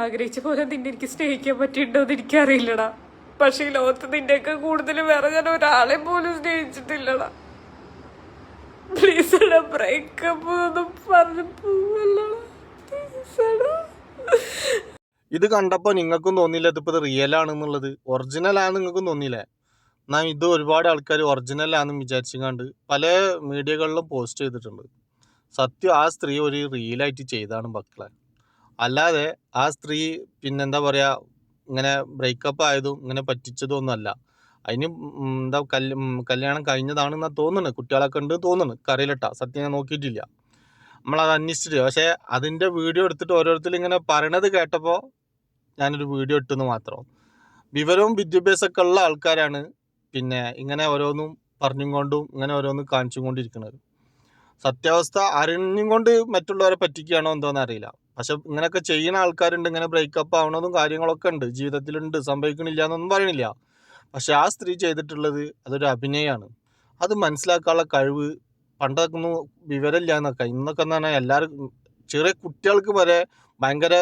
ആഗ്രഹിച്ച പോലെ നിന്നെ എനിക്ക് സ്നേഹിക്കാൻ പറ്റിയിട്ടുണ്ടോ എന്ന് എനിക്കറിയില്ലടാ. പക്ഷെ ഈ ലോകത്ത് നിന്നെയൊക്കെ കൂടുതൽ വേറെ ഞാൻ ഒരാളെ പോലും സ്നേഹിച്ചിട്ടില്ലടാ. പ്ലീസ് എടാ, ബ്രേക്കപ്പ് ഒന്നും പറഞ്ഞു പോവല്ലടാ. ഇത് കണ്ടപ്പോൾ നിങ്ങൾക്കും തോന്നിയില്ല ഇതിപ്പോൾ റിയൽ ആണെന്നുള്ളത്, ഒറിജിനൽ ആണെന്ന് നിങ്ങൾക്കും തോന്നിയില്ലേ? എന്നാൽ ഇത് ഒരുപാട് ആൾക്കാർ ഒറിജിനൽ ആണെന്ന് വിചാരിച്ചുകൊണ്ട് പല മീഡിയകളിലും പോസ്റ്റ് ചെയ്തിട്ടുണ്ട്. സത്യം ആ സ്ത്രീ ഒരു റിയലായിട്ട് ചെയ്താണ് മക്കളെ. അല്ലാതെ ആ സ്ത്രീ പിന്നെന്താ പറയുക, ഇങ്ങനെ ബ്രേക്കപ്പ് ആയതും ഇങ്ങനെ പറ്റിച്ചതും ഒന്നുമല്ല. അതിന് എന്താ കല്യാണം കഴിഞ്ഞതാണെന്നാണ് തോന്നുന്നത്. കുട്ടികളൊക്കെ ഉണ്ട് തോന്നുന്നു, കറിയിലിട്ട സത്യം ഞാൻ നോക്കിയിട്ടില്ല, നമ്മളത് അന്വേഷിച്ചിട്ട്. പക്ഷേ അതിൻ്റെ വീഡിയോ എടുത്തിട്ട് ഓരോരുത്തരും ഇങ്ങനെ പറയണത് കേട്ടപ്പോൾ ഞാനൊരു വീഡിയോ ഇട്ടെന്ന് മാത്രം. വിവരവും വിദ്യാഭ്യാസമൊക്കെ ഉള്ള ആൾക്കാരാണ് പിന്നെ ഇങ്ങനെ ഓരോന്നും പറഞ്ഞും കൊണ്ടും ഇങ്ങനെ ഓരോന്നും കാണിച്ചും കൊണ്ടിരിക്കുന്നത്. സത്യാവസ്ഥ അറിഞ്ഞും കൊണ്ട് മറ്റുള്ളവരെ പറ്റിക്കുകയാണോ എന്തോന്ന് അറിയില്ല. പക്ഷെ ഇങ്ങനെയൊക്കെ ചെയ്യുന്ന ആൾക്കാരുണ്ട്, ഇങ്ങനെ ബ്രേക്കപ്പ് ആവണതും കാര്യങ്ങളൊക്കെ ഉണ്ട്, ജീവിതത്തിലുണ്ട്, സംഭവിക്കണില്ല എന്നൊന്നും പറയണില്ല. പക്ഷെ ആ സ്ത്രീ ചെയ്തിട്ടുള്ളത് അതൊരു അഭിനയമാണ്. അത് മനസ്സിലാക്കാനുള്ള കഴിവ് പണ്ടൊക്കെ ഒന്നും വിവരമില്ല എന്നൊക്കെ, ഇന്നൊക്കെ എന്ന് പറഞ്ഞാൽ എല്ലാവരും ചെറിയ കുട്ടികൾക്ക് വരെ ഭയങ്കര